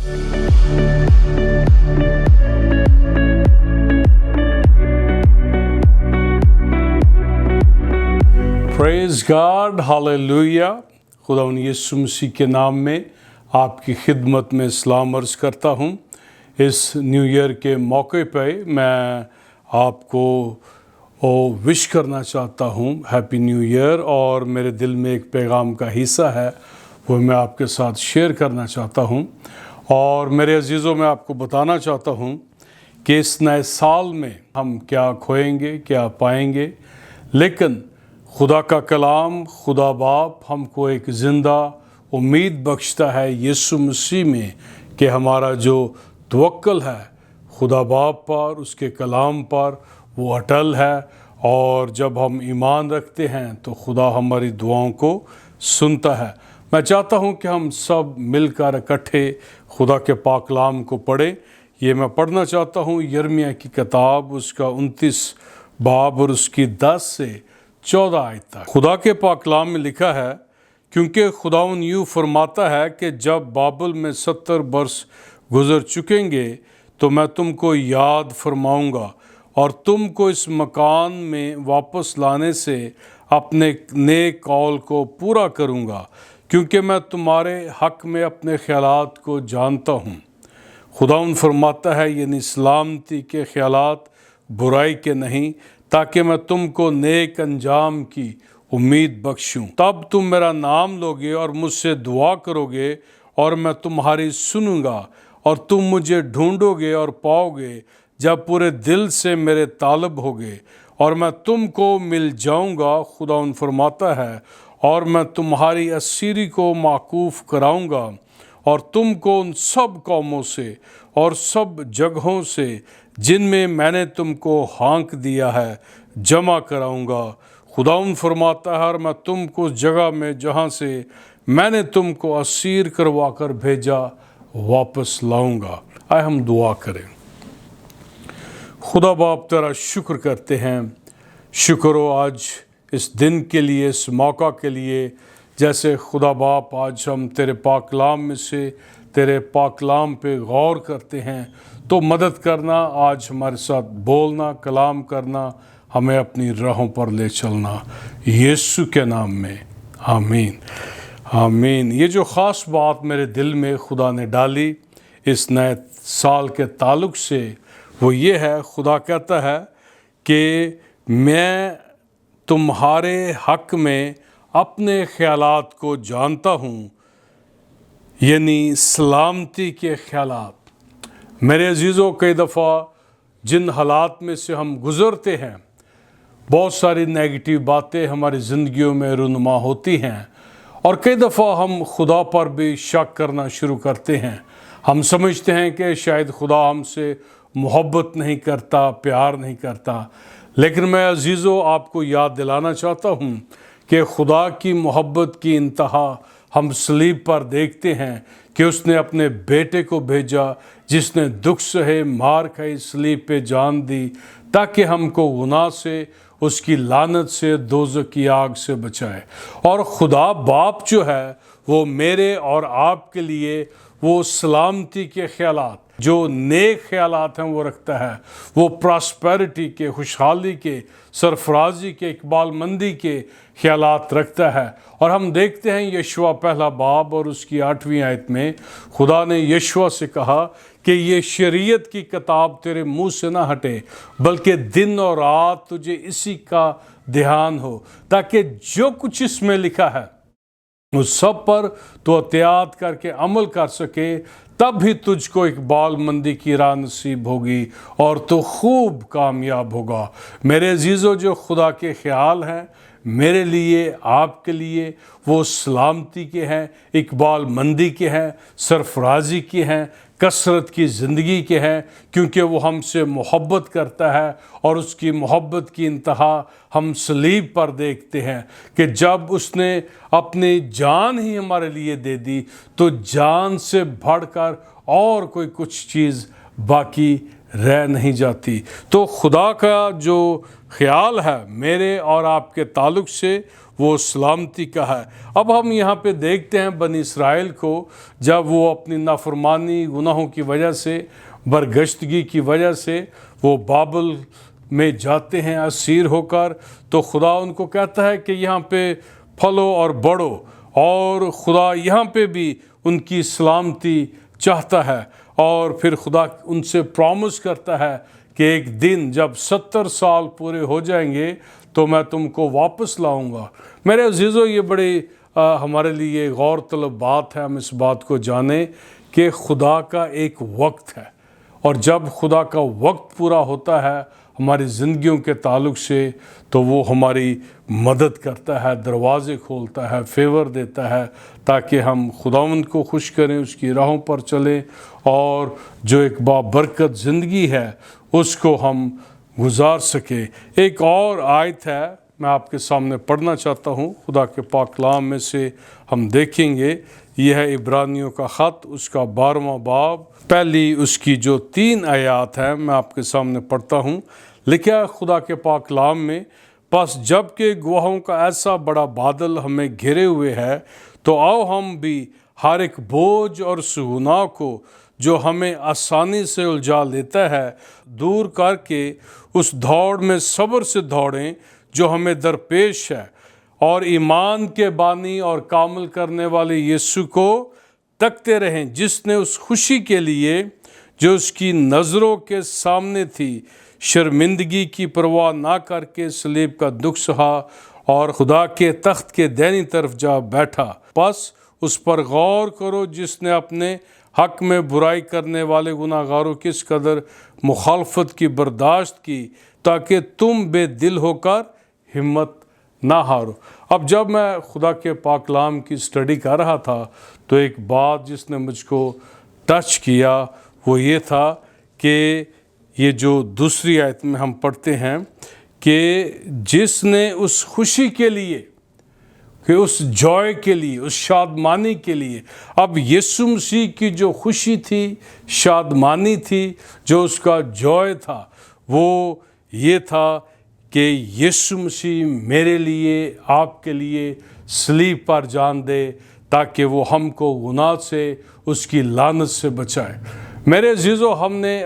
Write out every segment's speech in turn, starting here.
Praise God, hallelujah. खुदावंद यीशु मसीह के नाम में आपकी खिदमत में सलाम अर्ज़ करता हूँ। इस न्यू ईयर के मौके पे मैं आपको विश करना चाहता हूँ, हैप्पी न्यू ईयर। और मेरे दिल में एक पैगाम का हिस्सा है, वो मैं आपके साथ शेयर करना चाहता हूँ। और मेरे अजीज़ों, मैं आपको बताना चाहता हूँ कि इस नए साल में हम क्या खोएंगे, क्या पाएंगे, लेकिन खुदा का कलाम, खुदा बाप हमको एक ज़िंदा उम्मीद बख्शता है यीशु मसीह में कि हमारा जो तवक्कुल है खुदा बाप पर, उसके कलाम पर, वो अटल है। और जब हम ईमान रखते हैं तो खुदा हमारी दुआओं को सुनता है। मैं चाहता हूँ कि हम सब मिलकर इकट्ठे खुदा के पाक कलाम को पढ़ें। ये मैं पढ़ना चाहता हूँ यिर्मयाह की किताब, उसका 29 बाब और उसकी 10 से 14 आयत तक। खुदा के पाक कलाम में लिखा है, क्योंकि खुदावंद यूँ फरमाता है कि जब बाबुल में 70 वर्ष गुजर चुकेंगे तो मैं तुमको याद फरमाऊँगा और तुमको इस मकान में वापस लाने से अपने नेक कौल को पूरा करूँगा, क्योंकि मैं तुम्हारे हक़ में अपने ख़यालात को जानता हूँ। खुदावंद फरमाता है, यानी सलामती के ख़यालात, बुराई के नहीं, ताकि मैं तुमको नेक अंजाम की उम्मीद बख्शूं। तब तुम मेरा नाम लोगे और मुझसे दुआ करोगे और मैं तुम्हारी सुनूंगा। और तुम मुझे ढूंढोगे और पाओगे जब पूरे दिल से मेरे तालब होगे, और मैं तुमको मिल जाऊंगा। खुदावंद फरमाता है, और मैं तुम्हारी असीरी को माकूफ कराऊंगा और तुमको उन सब कौमों से और सब जगहों से जिनमें मैंने तुमको हाँक दिया है जमा कराऊंगा। खुदावंद फरमाता है, और मैं तुमको उस जगह में जहाँ से मैंने तुमको असीर करवा कर भेजा वापस लाऊंगा। आए हम दुआ करें। खुदा बाप, तेरा शुक्र करते हैं, शुक्र हो आज इस दिन के लिए, इस मौका के लिए। जैसे खुदा बाप आज हम तेरे पाक कलाम में से तेरे पाक कलाम पे गौर करते हैं, तो मदद करना, आज हमारे साथ बोलना, कलाम करना, हमें अपनी राहों पर ले चलना, यीशु के नाम में, आमीन आमीन। ये जो ख़ास बात मेरे दिल में खुदा ने डाली इस नए साल के ताल्लुक़ से, वो ये है, खुदा कहता है कि मैं तुम्हारे हक़ में अपने ख़यालात को जानता हूँ, यानी सलामती के ख़यालात। मेरे अजीज़ों, कई दफ़ा जिन हालात में से हम गुज़रते हैं, बहुत सारी नेगेटिव बातें हमारी ज़िंदगियों में रुनुमा होती हैं, और कई दफ़ा हम खुदा पर भी शक करना शुरू करते हैं। हम समझते हैं कि शायद खुदा हमसे मोहब्बत नहीं करता, प्यार नहीं करता। लेकिन मैं अजीज़ों आपको याद दिलाना चाहता हूँ कि खुदा की मोहब्बत की इंतहा हम सलीब पर देखते हैं कि उसने अपने बेटे को भेजा, जिसने दुख सहे, मार खाई, सलीब पे जान दी, ताकि हमको गुनाह से, उसकी लानत से, दोज़ख की आग से बचाए। और खुदा बाप जो है वो मेरे और आपके लिए वो सलामती के ख़यालात, जो नेक ख़यालात हैं वो रखता है। वो प्रॉस्पेरिटी के, खुशहाली के, सरफराजी के, इकबालमंदी के ख़यालात रखता है। और हम देखते हैं यशुआ पहला बाब और उसकी 8वीं आयत में खुदा ने यशुआ से कहा कि ये शरीयत की किताब तेरे मुंह से ना हटे, बल्कि दिन और रात तुझे इसी का ध्यान हो, ताकि जो कुछ इसमें लिखा है उस सब पर तो एहतियात करके अमल कर सके, तब भी तुझको इकबालमंदी की राह नसीब होगी और तो खूब कामयाब होगा। मेरे अजीज़ों, जो खुदा के ख्याल हैं मेरे लिए, आपके लिए, वो सलामती के हैं, इकबालमंदी के हैं, सरफराजी के हैं, कसरत की ज़िंदगी के हैं, क्योंकि वो हमसे मोहब्बत करता है। और उसकी मोहब्बत की इंतहा हम सलीब पर देखते हैं कि जब उसने अपनी जान ही हमारे लिए दे दी, तो जान से बढ़कर और कोई कुछ चीज़ बाकी رہ نہیں جاتی۔ تو خدا کا جو خیال ہے میرے اور آپ کے تعلق سے وہ سلامتی کا ہے۔ اب ہم یہاں پہ دیکھتے ہیں بنی اسرائیل کو، جب وہ اپنی نافرمانی گناہوں کی وجہ سے، برگشتگی کی وجہ سے وہ بابل میں جاتے ہیں اسیر ہو کر، تو خدا ان کو کہتا ہے کہ یہاں پہ پھلو اور بڑھو، اور خدا یہاں پہ بھی ان کی سلامتی چاہتا ہے۔ اور پھر خدا ان سے پرامس کرتا ہے کہ ایک دن جب 70 سال پورے ہو جائیں گے تو میں تم کو واپس لاؤں گا۔ میرے عزیزو، یہ بڑی ہمارے لیے غور طلب بات ہے، ہم اس بات کو جانیں کہ خدا کا ایک وقت ہے، اور جب خدا کا وقت پورا ہوتا ہے ہماری زندگیوں کے تعلق سے، تو وہ ہماری مدد کرتا ہے، دروازے کھولتا ہے، فیور دیتا ہے، تاکہ ہم خداوند کو خوش کریں، اس کی راہوں پر چلیں، اور جو ایک بابرکت زندگی ہے اس کو ہم گزار سکیں۔ ایک اور آیت ہے، میں آپ کے سامنے پڑھنا چاہتا ہوں، خدا کے پاک کلام میں سے ہم دیکھیں گے۔ یہ ہے عبرانیوں کا خط، اس کا 12واں باب، پہلی اس کی جو 3 آیات ہیں میں آپ کے سامنے پڑھتا ہوں۔ لکھا ہے خدا کے پاک کلام میں، پس جب کہ گواہوں کا ایسا بڑا بادل ہمیں گھیرے ہوئے ہے، تو آؤ ہم بھی ہر ایک بوجھ اور گناہ کو جو ہمیں آسانی سے الجھا لیتا ہے دور کر کے اس دوڑ میں صبر سے دوڑیں جو ہمیں درپیش ہے، اور ایمان کے بانی اور کامل کرنے والے یسوع کو تکتے رہیں، جس نے اس خوشی کے لیے جو اس کی نظروں کے سامنے تھی شرمندگی کی پرواہ نہ کر کے صلیب کا دکھ سہا اور خدا کے تخت کے دائنی طرف جا بیٹھا۔ بس اس پر غور کرو جس نے اپنے حق میں برائی کرنے والے گناہ گاروں کی اس قدر مخالفت کی برداشت کی، تاکہ تم بے دل ہو کر ہمت نہ ہارو۔ اب جب میں خدا کے پاک کلام کی اسٹڈی کر رہا تھا تو ایک بات جس نے مجھ کو ٹچ کیا وہ یہ تھا کہ یہ جو دوسری آیت میں ہم پڑھتے ہیں کہ جس نے اس خوشی کے لیے، کہ اس جوائے کے لیے، اس شادمانی کے لیے، اب یسوع مسیح کی جو خوشی تھی، شادمانی تھی، جو اس کا جوائے تھا، وہ یہ تھا کہ یسوع مسیح میرے لیے، آپ کے لیے صلیب پر جان دے تاکہ وہ ہم کو گناہ سے، اس کی لعنت سے بچائے۔ میرے عزیزو، ہم نے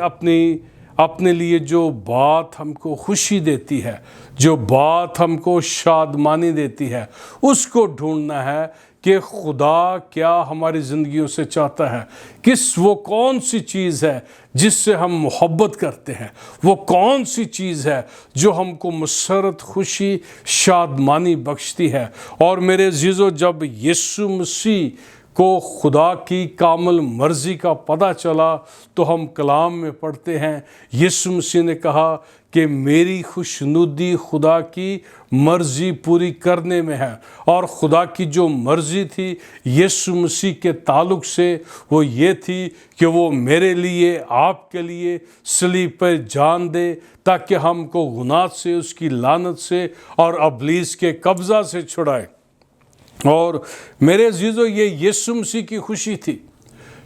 اپنے لیے جو بات ہم کو خوشی دیتی ہے، جو بات ہم کو شادمانی دیتی ہے، اس کو ڈھونڈنا ہے کہ خدا کیا ہماری زندگیوں سے چاہتا ہے، وہ کون سی چیز ہے جس سے ہم محبت کرتے ہیں، وہ کون سی چیز ہے جو ہم کو مسرت، خوشی، شادمانی بخشتی ہے۔ اور میرے عزیزو، جب یسوع مسیح کو خدا کی کامل مرضی کا پتہ چلا تو ہم کلام میں پڑھتے ہیں یسوع مسیح نے کہا کہ میری خوشنودی خدا کی مرضی پوری کرنے میں ہے، اور خدا کی جو مرضی تھی یسوع مسیح کے تعلق سے وہ یہ تھی کہ وہ میرے لیے، آپ کے لیے صلیب پر جان دے تاکہ ہم کو گناہ سے، اس کی لعنت سے اور ابلیس کے قبضہ سے چھڑائے۔ اور میرے عزیزو، یہ یسوع مسیح کی خوشی تھی،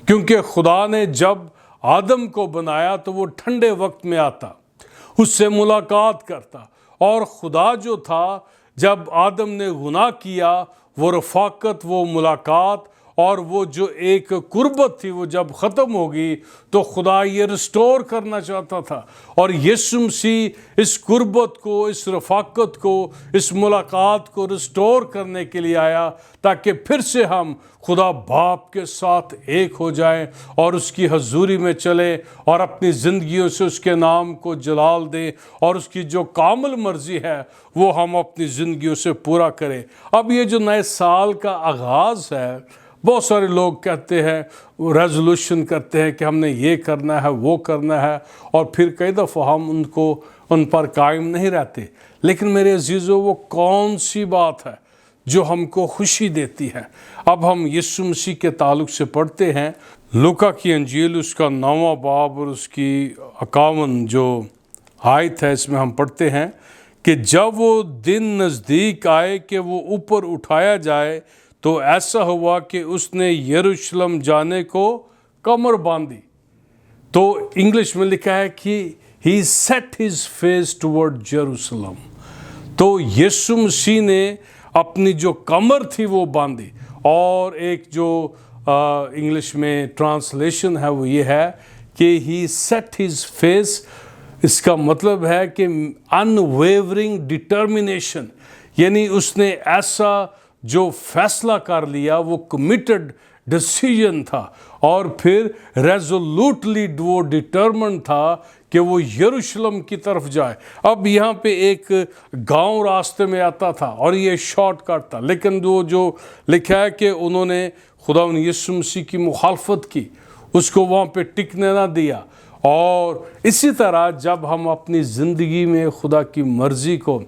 کیونکہ خدا نے جب آدم کو بنایا تو وہ ٹھنڈے وقت میں آتا، اس سے ملاقات کرتا، اور خدا جو تھا جب آدم نے گناہ کیا، وہ رفاقت، وہ ملاقات اور وہ جو ایک قربت تھی وہ جب ختم ہوگی تو خدا یہ ریسٹور کرنا چاہتا تھا، اور یسوع مسیح اس قربت کو، اس رفاقت کو، اس ملاقات کو ریسٹور کرنے کے لیے آیا تاکہ پھر سے ہم خدا باپ کے ساتھ ایک ہو جائیں اور اس کی حضوری میں چلیں اور اپنی زندگیوں سے اس کے نام کو جلال دیں، اور اس کی جو کامل مرضی ہے وہ ہم اپنی زندگیوں سے پورا کریں۔ اب یہ جو نئے سال کا آغاز ہے، بہت سارے لوگ کہتے ہیں، ریزولوشن کرتے ہیں کہ ہم نے یہ کرنا ہے، وہ کرنا ہے، اور پھر کئی دفعہ ہم ان پر قائم نہیں رہتے۔ لیکن میرے عزیزو، وہ کون سی بات ہے جو ہم کو خوشی دیتی ہے؟ اب ہم یسوع مسیح کے تعلق سے پڑھتے ہیں، لوکا کی انجیل اس کا 9واں باب اور اس کی 51 جو آیت ہے، اس میں ہم پڑھتے ہیں کہ جب وہ دن نزدیک آئے کہ وہ اوپر اٹھایا جائے تو ایسا ہوا کہ اس نے یروشلم جانے کو کمر باندھی۔ तो इंग्लिश में लिखा है कि he set his face toward Jerusalem. तो यीशु मसीह ने अपनी जो कमर थी वो बांधी, और एक जो इंग्लिश में ट्रांसलेशन है वो ये है कि ही सेट हिज फेस, इसका मतलब है कि अनवेवरिंग डिटर्मिनेशन, यानी उसने ऐसा जो फैसला कर लिया वो कमिटेड डिसीजन था, और फिर रेजोल्यूटली वो डिटर्मिन्ड था कि वो यरूशलेम की तरफ जाए। अब यहाँ पे एक गांव रास्ते में आता था और ये शॉर्टकट था, लेकिन वो जो लिखा है कि उन्होंने खुदा यीशु मसीह की मुखालफत की, उसको वहाँ पे टिकने ना दिया। और इसी तरह जब हम अपनी ज़िंदगी में खुदा की मर्ज़ी को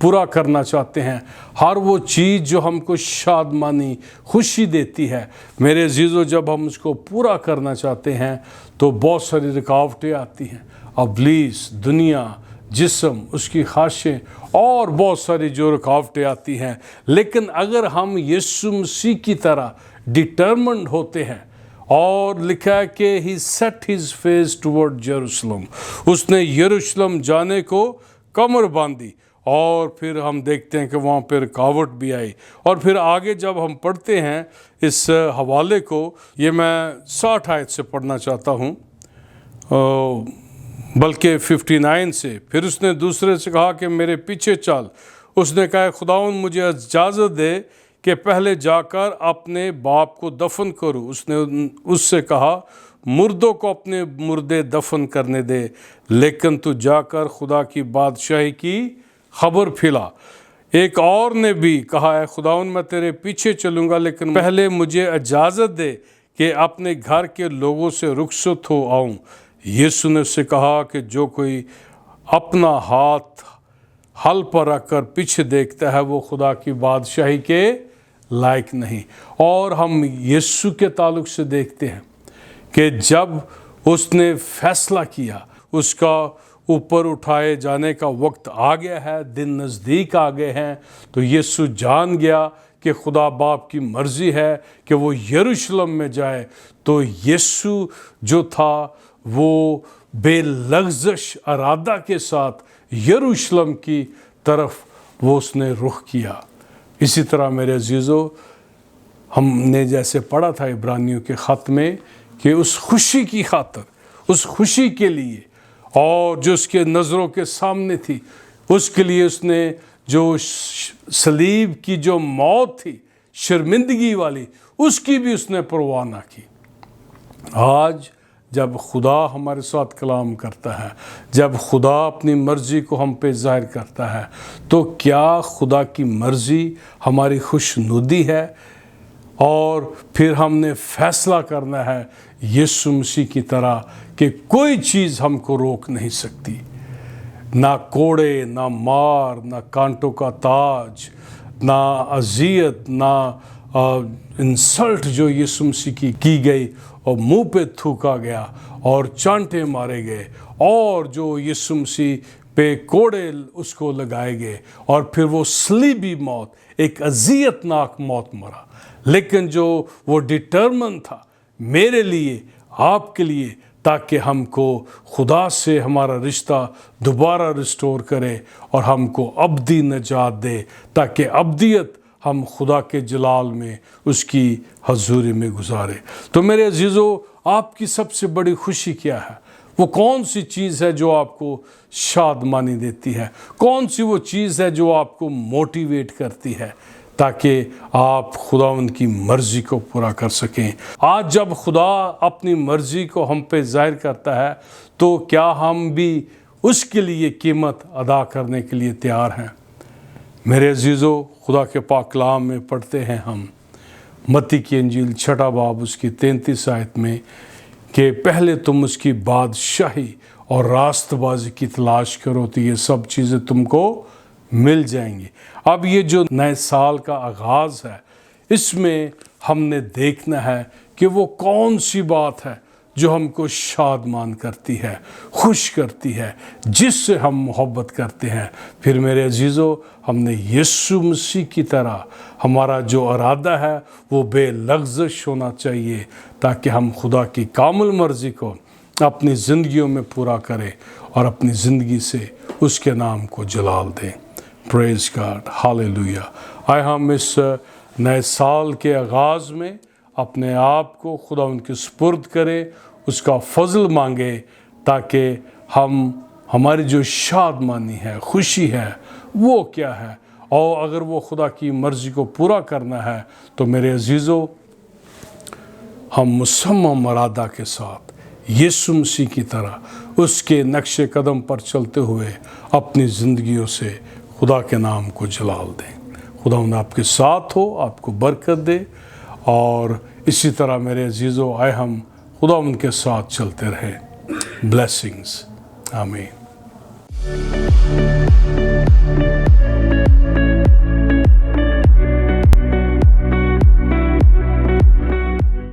पूरा करना चाहते हैं, हर वो चीज़ जो हमको शादमानी खुशी देती है, मेरे अज़ीज़ों, जब हम उसको पूरा करना चाहते हैं तो बहुत सारी रुकावटें आती हैं। इब्लीस, दुनिया, जिस्म, उसकी ख्वाहिशें और बहुत सारी जो रुकावटें आती हैं। लेकिन अगर हम यीशु मसीह की तरह डिटर्मिन्ड होते हैं, और लिखा है कि he set his face toward Jerusalem, उसने यरूशलेम जाने को कमर बांधी, और फिर हम देखते हैं कि वहाँ पर रुकावट भी आई। और फिर आगे जब हम पढ़ते हैं इस हवाले को, ये मैं 60 आयत से पढ़ना चाहता हूँ, बल्कि 59 से। फिर उसने दूसरे से कहा कि मेरे पीछे चल। उसने कहा, खुदावन मुझे इजाज़त दे कि पहले जाकर अपने बाप को दफन करूँ। उसने उससे कहा, मुर्दों को अपने मुर्दे दफन करने दे, लेकिन तू जाकर खुदा की बादशाही की खबर फैला। एक और ने भी कहा है, खुदावन मैं तेरे पीछे चलूँगा, लेकिन पहले मुझे इजाज़त दे कि अपने घर के लोगों से रुखसत हो आऊँ। यीशु ने उससे कहा कि जो कोई अपना हाथ हल पर रखकर पीछे देखता है वो खुदा की बादशाही के लायक नहीं। और हम यीशु के ताल्लुक से देखते हैं कि जब उसने फैसला किया, उसका ऊपर उठाए जाने का वक्त आ गया है, दिन नज़दीक आ गए हैं, तो यीशु जान गया कि खुदा बाप की मर्ज़ी है कि वो यरूशलेम में जाए। तो यीशु जो था वो बेलग़ज़श इरादा के साथ यरूशलेम की तरफ वो उसने रुख किया। इसी तरह मेरे अज़ीज़ों, हमने जैसे पढ़ा था इब्रानियों के ख़त में कि उस खुशी की खातर, उस खुशी के लिए, और जो उसके नज़रों के सामने थी, उसके लिए उसने जो सलीब की जो मौत थी शर्मिंदगी वाली, उसकी भी उसने परवाह ना की। आज जब खुदा हमारे साथ कलाम करता है, जब खुदा अपनी मर्ज़ी को हम पे ज़ाहिर करता है, तो क्या खुदा की मर्ज़ी हमारी खुशनुदी है? और फिर हमने फ़ैसला करना है यीशु मसीह की तरह कि कोई चीज़ हमको रोक नहीं सकती, ना कोड़े, ना मार, ना कांटों का ताज, ना अज़ियत, ना इंसल्ट जो यीशु मसीह की गई और मुंह पे थूका गया और चांटे मारे गए, और जो यीशु मसीह पे कोड़े उसको लगाए गए, और फिर वो सलीबी मौत, एक अज़ियतनाक मौत मरा। लेकिन जो वो डिटर्मिन था मेरे लिए, आपके लिए, ताकि हमको खुदा से हमारा रिश्ता दोबारा रिस्टोर करे और हमको अब्दी निजात दे, ताकि अब्दियत हम खुदा के जलाल में उसकी हजूरी में गुजारे। तो मेरे अजीज़ों, आपकी सबसे बड़ी खुशी क्या है? वो कौन सी चीज़ है जो आपको शादमानी देती है? कौन सी वो चीज़ है जो आपको मोटिवेट करती है ताकि आप खुदावंद की मर्ज़ी को पूरा कर सकें? आज जब खुदा अपनी मर्ज़ी को हम पे ज़ाहिर करता है, तो क्या हम भी उसके लिए कीमत अदा करने के लिए तैयार हैं? मेरे अजीज़ों, खुदा के पाक कलाम में पढ़ते हैं हम मत्ती की इंजील 6 बाब उसकी 33 आयत में कि पहले तुम उसकी बादशाही और रास्तबाजी की तलाश करो तो ये सब चीज़ें तुमको मिल जाएंगी। अब ये जो नए साल का आगाज़ है, इसमें हमने देखना है कि वो कौन सी बात है जो हमको शादमान करती है, खुश करती है, जिससे हम मोहब्बत करते हैं। फिर मेरे अजीज़ों, हमने यीशु मसीह की तरह हमारा जो इरादा है वो बेलग़ज़श होना चाहिए, ताकि हम खुदा की कामिल मर्ज़ी को اپنی زندگیوں میں پورا کرے اور اپنی زندگی سے اس کے نام کو جلال دیں۔ پریز گاڈ، ہاللیلویہ۔ آئے ہم اس نئے سال کے آغاز میں اپنے آپ کو خدا ان کے سپرد کریں، اس کا فضل مانگے، تاکہ ہماری جو شادمانی ہے، خوشی ہے، وہ کیا ہے، اور اگر وہ خدا کی مرضی کو پورا کرنا ہے تو میرے عزیزو، ہم مصمم ارادہ کے ساتھ یسوع مسیح کی طرح اس کے نقش قدم پر چلتے ہوئے اپنی زندگیوں سے خدا کے نام کو جلال دیں۔ خدا ان آپ کے ساتھ ہو، آپ کو برکت دے، اور اسی طرح میرے عزیزو، آئے ہم خدا ان کے ساتھ چلتے رہیں۔ بلیسنگز، آمین۔